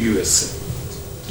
USA।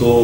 2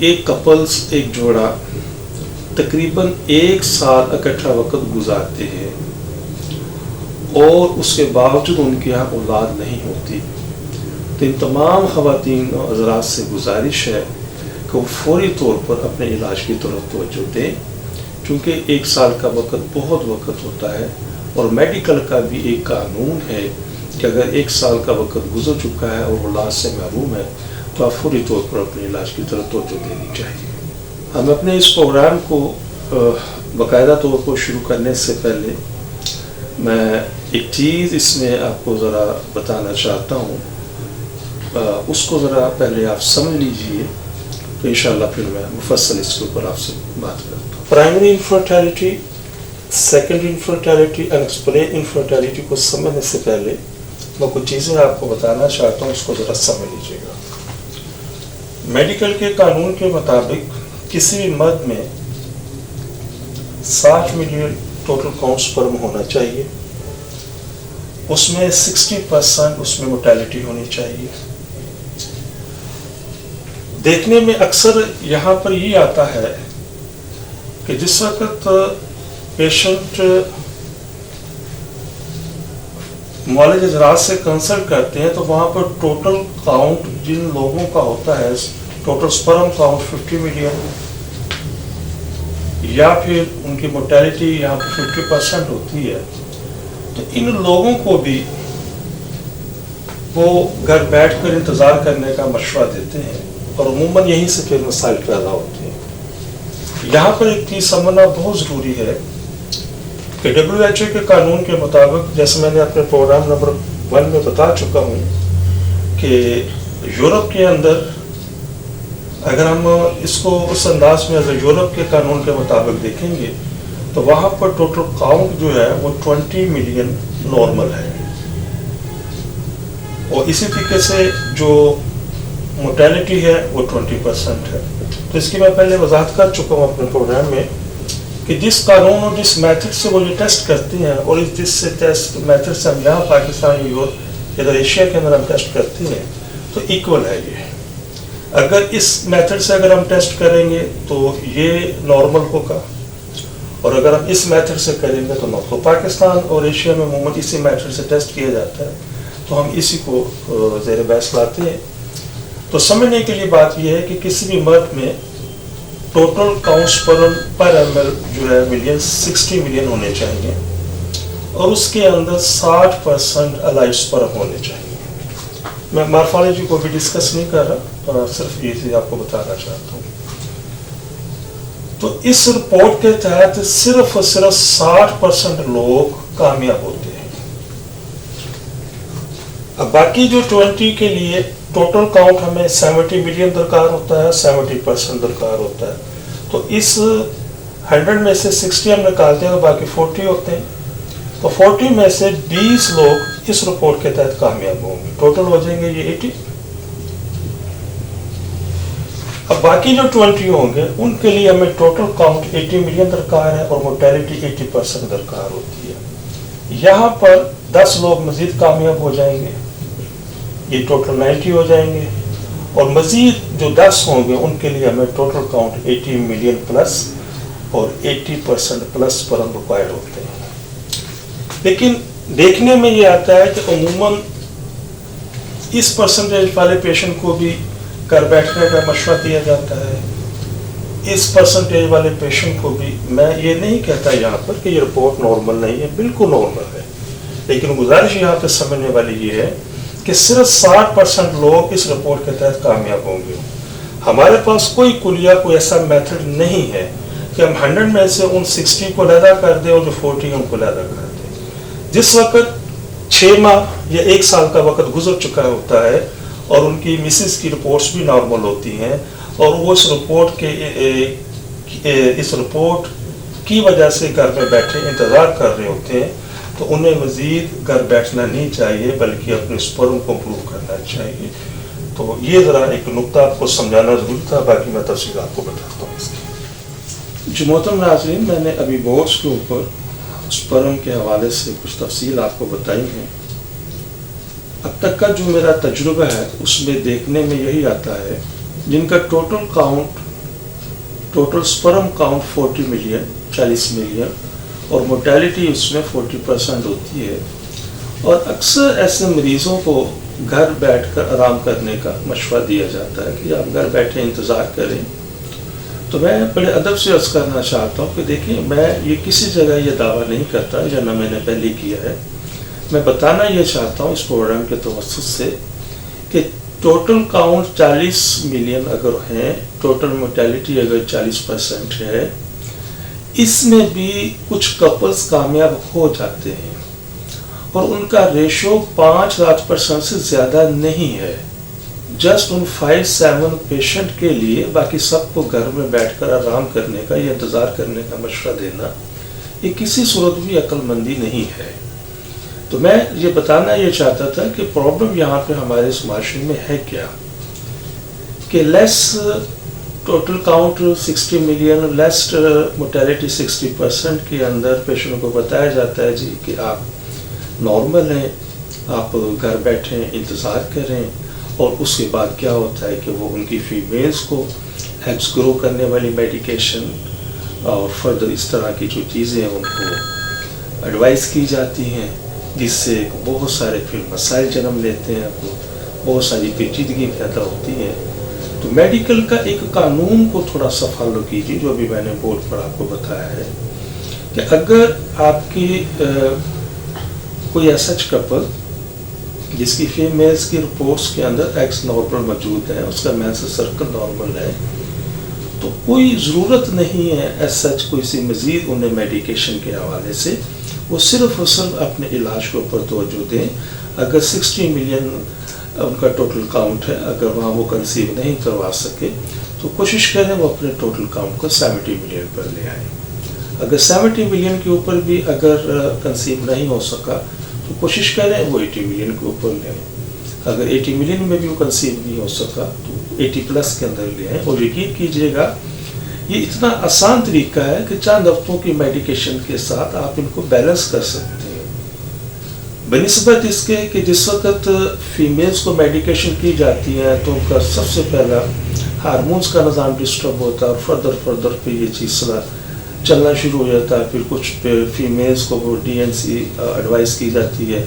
ایک کپلز، ایک جوڑا تقریباً 1 سال اکٹھا وقت گزارتے ہیں اور اس کے باوجود ان کے یہاں اولاد نہیں ہوتی، تو ان تمام خواتین و حضرات سے گزارش ہے کہ وہ فوری طور پر اپنے علاج کی طرف توجہ دیں، چونکہ 1 سال کا وقت بہت وقت ہوتا ہے، اور میڈیکل کا بھی ایک قانون ہے کہ اگر 1 سال کا وقت گزر چکا ہے اور اولاد سے محروم ہے تو آپ فوری طور پر اپنے علاج کی طرف توجہ دینی چاہیے۔ ہم اپنے اس پروگرام کو باقاعدہ طور پر شروع کرنے سے پہلے میں ایک چیز اس میں آپ کو ذرا بتانا چاہتا ہوں، اس کو ذرا پہلے آپ سمجھ لیجئے، تو انشاءاللہ پھر میں مفصل اس کے اوپر آپ سے بات کرتا ہوں۔ Primary infertility, secondary infertility, unexplained infertility کو سمجھنے سے پہلے میں کچھ چیزیں آپ کو بتانا چاہتا ہوں، اس کو ذرا سمجھ لیجیے گا۔ میڈیکل کے قانون کے مطابق کسی بھی مرد میں 60 ملین ٹوٹل کاؤنٹ سپرم ہونا چاہیے، اس میں 60% اس میں موٹیلٹی ہونی چاہیے۔ دیکھنے میں اکثر یہاں پر یہ آتا ہے کہ جس وقت پیشنٹ معالج اجراء سے کنسلٹ کرتے ہیں تو وہاں پر ٹوٹل کاؤنٹ جن لوگوں کا ہوتا ہے، ٹوٹل سپرم کاؤنٹ 50 ملین یا پھر ان کی موٹیلٹی یہاں پر 50% ہوتی ہے، تو ان لوگوں کو بھی وہ گھر بیٹھ کر انتظار کرنے کا مشورہ دیتے ہیں، اور عموماً یہیں سے پھر مسائل پیدا ہوتے ہیں۔ یہاں پر ایک چیز سمجھنا بہت ضروری ہے کہ WHO کے قانون کے مطابق، جیسے میں نے اپنے پروگرام نمبر 1 میں بتا چکا ہوں، کہ یورپ کے اندر اگر ہم اس کو اس انداز میں اگر یورپ کے قانون کے مطابق دیکھیں گے تو وہاں پر ٹوٹل کاؤنٹ جو ہے وہ 20 ملین نارمل ہے، اور اسی طریقے سے جو موٹیلٹی ہے وہ 20% ہے۔ تو اس کی میں پہلے وضاحت کر چکا ہوں اپنے پروگرام میں کہ جس قانون اور جس میتھڈ سے وہ یہ ٹیسٹ کرتے ہیں، اور جس ٹیسٹ میتھڈ سے ہم یہاں پاکستان ادھر ایشیا کے اندر ہم ٹیسٹ کرتے ہیں تو ایکول ہے یہ۔ اگر اس میتھڈ سے اگر ہم ٹیسٹ کریں گے تو یہ نارمل ہوگا، اور اگر ہم اس میتھڈ سے کریں گے تو نارمل۔ تو پاکستان اور ایشیا میں عموماً اسی میتھڈ سے ٹیسٹ کیا جاتا ہے، تو ہم اسی کو زیر بحث لاتے ہیں۔ تو سمجھنے کے لیے بات یہ ہے کہ کسی بھی مرد میں ٹوٹل کاؤنٹ سپرم پر ایم ایل جو ہے ملین 60 ملین ہونے چاہیے، اور اس کے اندر 60% الائیو سپرم ہونے چاہیے۔ میں مارفالوجی کو بھی ڈسکس نہیں کر رہا، صرف یہ چیز آپ کو بتانا چاہتا ہوں۔ تو اس رپورٹ کے تحت صرف اور صرف 60% لوگ کامیاب ہوتے ہیں۔ اب باقی جو 20 کے لیے ٹوٹل کاؤنٹ ہمیں 70 ملین درکار ہوتا ہے، 70% درکار ہوتا ہے، تو اس 100 میں سے 60 ہم نکالتے ہیں تو باقی 40 ہوتے ہیں، تو 40 میں سے 20 لوگ اس رپورٹ کے تحت کامیاب ہوں گے، ٹوٹل ہو جائیں گے یہ 80۔ اب باقی جو 20 ہوں گے ان کے لیے ہمیں ٹوٹل کاؤنٹ 80 ملین درکار ہے، اور موٹیلٹی 80% درکار ہوتی ہے۔ یہاں پر 10 لوگ مزید کامیاب ہو جائیں گے، یہ ٹوٹل 90 ہو جائیں گے، اور مزید جو 10 ہوں گے ان کے لیے ہمیں ٹوٹل کاؤنٹ 80 ملین پلس اور 80% پلس پر ہم ریکوائرڈ ہوتے ہیں۔ لیکن دیکھنے میں یہ آتا ہے کہ عموماً اس پرسنٹیج والے پیشنٹ کو بھی گھر بیٹھنے کا مشورہ دیا جاتا ہے، اس پرسنٹیج والے پیشنٹ کو بھی۔ میں یہ نہیں کہتا یہاں پر کہ یہ رپورٹ نارمل نہیں ہے، بالکل نارمل ہے، لیکن گزارش یہاں پہ سمجھنے والی یہ ہے کہ صرف 60% لوگ اس رپورٹ کے تحت کامیاب ہوں گے۔ ہمارے پاس کوئی کلیہ کوئی ایسا میتھڈ نہیں ہے کہ ہم 100 میں سے ان 60 کو علیحدہ کر دیں اور جو 40 ان کو علیحدہ کر دیں۔ جس وقت 6 ماہ یا 1 سال کا وقت گزر چکا ہوتا ہے اور ان کی مسز کی رپورٹس بھی نارمل ہوتی ہیں، اور وہ اس رپورٹ کی وجہ سے گھر میں بیٹھے انتظار کر رہے ہوتے ہیں، تو انہیں مزید گھر بیٹھنا نہیں چاہیے بلکہ اپنے سپرم کو امپروو کرنا چاہیے۔ تو یہ ذرا ایک نقطہ آپ کو سمجھانا ضروری تھا، باقی میں تفصیل آپ کو بتاتا ہوں اس کی۔ جو محترم ناظرین، میں نے ابھی بورڈز کے اوپر سپرم کے حوالے سے کچھ تفصیل آپ کو بتائی ہیں۔ اب تک کا جو میرا تجربہ ہے اس میں دیکھنے میں یہی آتا ہے، جن کا total count total sperm count 40 million 40 million اور موٹیلٹی اس میں 40% ہوتی ہے. اور اکثر ایسے مریضوں کو گھر بیٹھ کر آرام کرنے کا مشورہ دیا جاتا ہے کہ آپ گھر بیٹھے انتظار کریں. تو میں بڑے ادب سے عرض کرنا چاہتا ہوں کہ دیکھیں میں یہ کسی جگہ یہ دعویٰ نہیں کرتا یا نہ میں نے پہلے کیا ہے. میں بتانا یہ چاہتا ہوں اس پروگرام کے توسط سے کہ ٹوٹل کاؤنٹ 40 ملین اگر ہیں، ٹوٹل موٹیلٹی اگر 40% ہے، اس میں بھی کچھ کپلز کامیاب ہو جاتے ہیں اور ان کا ریشو 5-7% سے زیادہ نہیں ہے. جسٹ ان 5-7 پیشنٹ کے لیے باقی سب کو گھر میں بیٹھ کر آرام کرنے کا یا انتظار کرنے کا مشورہ دینا یہ کسی صورت بھی عقل مندی نہیں ہے. تو میں یہ بتانا یہ چاہتا تھا کہ پرابلم یہاں پہ ہمارے اس معاشرے میں ہے کیا کہ لیس ٹوٹل کاؤنٹ 60 ملین لیس موٹیلٹی 60% کے اندر پیشنٹوں کو بتایا جاتا ہے جی کہ آپ نارمل ہیں، آپ گھر بیٹھیں انتظار کریں. اور اس کے بعد کیا ہوتا ہے کہ وہ ان کی فیمیلز کو ایگز گرو کرنے والی میڈیکیشن اور فردر اس طرح کی جو چیزیں ان کو ایڈوائز کی جاتی ہیں، جس سے بہت سارے پھر مسائل جنم لیتے ہیں، بہت ساری پیچیدگی پیدا ہوتی ہیں. تو میڈیکل کا ایک قانون کو تھوڑا سا فالو کیجیے جو ابھی میں نے بورڈ پر آپ کو بتایا ہے کہ اگر آپ کی کوئی ایسا کپل جس کی فیمیلز کی رپورٹس کے اندر ایکس نارمل موجود ہے، اس کا مینسس سرکل نارمل ہے، تو کوئی ضرورت نہیں ہے ایز سچ کوئی سی مزید انہیں میڈیکیشن کے حوالے سے. وہ صرف اور صرف اپنے علاج کے اوپر توجہ دیں. اگر 60 ملین ان کا ٹوٹل کاؤنٹ ہے، اگر وہاں وہ کنسیو نہیں کروا سکے تو کوشش کریں وہ اپنے ٹوٹل کاؤنٹ کو 70 ملین پر لے آئیں. اگر 70 ملین کے اوپر بھی اگر کنسیو نہیں ہو سکا تو کوشش کریں وہ 80 ملین کے اوپر لے آئیں. اگر 80 ملین میں بھی وہ کنسیو نہیں ہو سکا تو 80+ کے اندر لے آئیں. اور یقین کیجیے گا یہ اتنا آسان طریقہ ہے کہ چند ہفتوں کی میڈیکیشن کے ساتھ آپ ان کو بیلنس کر سکتے ہیں، بنسبت اس کے کہ جس وقت فیمیلز کو میڈیکیشن کی جاتی ہے تو ان کا سب سے پہلا ہارمونز کا نظام ڈسٹرب ہوتا ہے اور فردر پہ یہ چیز چلنا شروع ہو جاتا ہے. پھر کچھ فیمیلز کو وہ DNC ایڈوائز کی جاتی ہے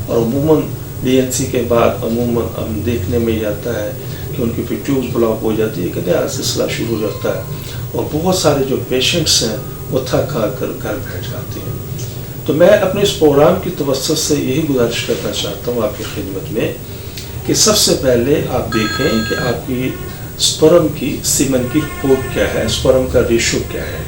اور عموماً DNC کے بعد عموماً ہم دیکھنے میں یہ آتا ہے کہ ان کی پھر ٹیوبز بلاک ہو جاتی ہے کہ نیا سلسلہ شروع ہو جاتا ہے اور بہت سارے جو پیشنٹس ہیں وہ تھک ہار کر گھر بیٹھ جاتے ہیں. تو میں اپنے اس پروگرام کی توسط سے یہی گزارش کرنا چاہتا ہوں آپ کی خدمت میں کہ سب سے پہلے آپ دیکھیں کہ آپ کی سپرم کی سیمن کی رپورٹ کیا ہے، سپرم کا ریشو کیا ہے.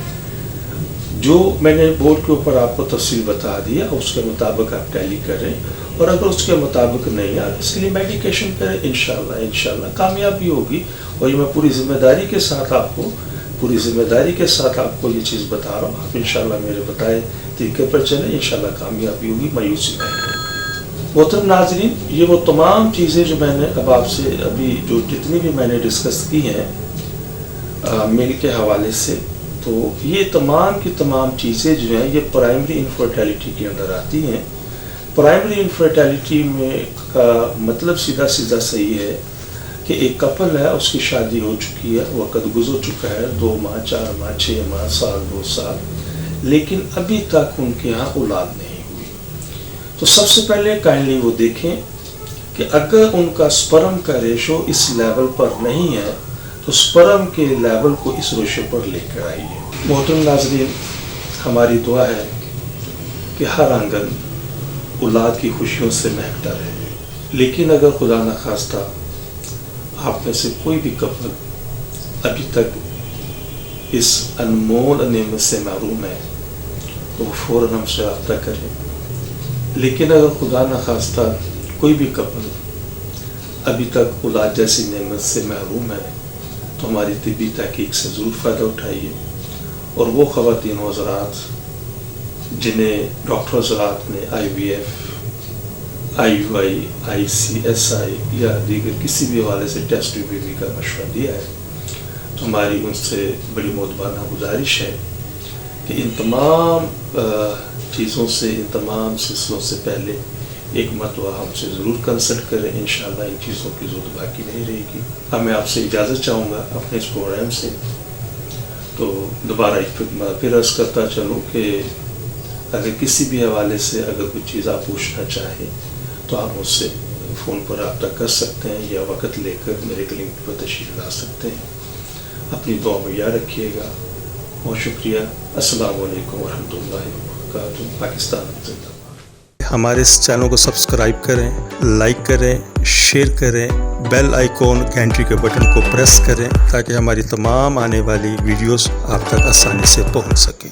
جو میں نے بورڈ کے اوپر آپ کو تفصیل بتا دیا اس کے مطابق آپ ٹیلی کریں، اور اگر اس کے مطابق نہیں آپ اس کے لیے میڈیکیشن کریں. انشاءاللہ کامیابی ہوگی. اور یہ میں پوری ذمہ داری کے ساتھ آپ کو یہ چیز بتا رہا ہوں. آپ انشاءاللہ میرے بتائے طریقے پر چلیں، انشاءاللہ کامیابی ہوگی، مایوسی نہیں. محترم ناظرین، یہ وہ تمام چیزیں جو میں نے اب آپ سے ابھی جو جتنی بھی میں نے ڈسکس کی ہیں میل کے حوالے سے، تو یہ تمام کی تمام چیزیں جو ہیں یہ پرائمری انفرٹیلٹی کے اندر آتی ہیں. پرائمری انفرٹیلٹی میں کا مطلب سیدھا صحیح ہے کہ ایک کپل ہے، اس کی شادی ہو چکی ہے، وقت گزر چکا ہے 2 ماہ 4 ماہ 6 ماہ سال 2 سال، لیکن ابھی تک ان کے ہاں اولاد نہیں ہوئی. تو سب سے پہلے کائنڈلی وہ دیکھیں کہ اگر ان کا سپرم کا ریشو اس لیول پر نہیں ہے تو سپرم کے لیول کو اس ریشو پر لے کر آئیے. محترم ناظرین، ہماری دعا ہے کہ ہر آنگن اولاد کی خوشیوں سے مہکتا رہے. لیکن اگر خدا نخواستہ آپ میں سے کوئی بھی کپل ابھی تک اس انمول نعمت سے محروم ہے تو وہ فوراً ہم سے رابطہ کریں. لیکن اگر خدا نخواستہ کوئی بھی کپل ابھی تک اولاد جیسی نعمت سے محروم ہے تو ہماری طبی تحقیق سے ضرور فائدہ اٹھائیے. اور وہ خواتین حضرات جنہیں ڈاکٹر حضرات نے IVF IUI ICSI یا دیگر کسی بھی حوالے سے ٹیسٹ بیبی کا مشورہ دیا ہے تو ہماری ان سے بڑی مؤدبانہ گزارش ہے کہ ان تمام چیزوں سے ان تمام سلسلوں سے پہلے ایک مرتبہ ہم سے ضرور کنسلٹ کریں. انشاءاللہ ان چیزوں کی ضرورت باقی نہیں رہے گی. اب میں آپ سے اجازت چاہوں گا اپنے اس پروگرام سے. تو دوبارہ ایک پھر عرض کرتا چلوں کہ اگر کسی بھی حوالے سے اگر کوئی چیز آپ پوچھنا چاہیں تو آپ مجھ سے فون پر رابطہ کر سکتے ہیں یا وقت لے کر میرے کلینک پر تشریف لا سکتے ہیں۔ اپنی دعا میں یاد رکھیے گا۔ بہت شکریہ۔ السلام علیکم ورحمۃ اللہ وبرکاتہ۔ پاکستان زندہ باد۔ ہمارے اس چینل کو سبسکرائب کریں، لائک کریں، شیئر کریں، بیل آئیکن گھنٹی کے بٹن کو پریس کریں تاکہ ہماری تمام آنے والی ویڈیوز آپ تک آسانی سے پہنچ سکیں۔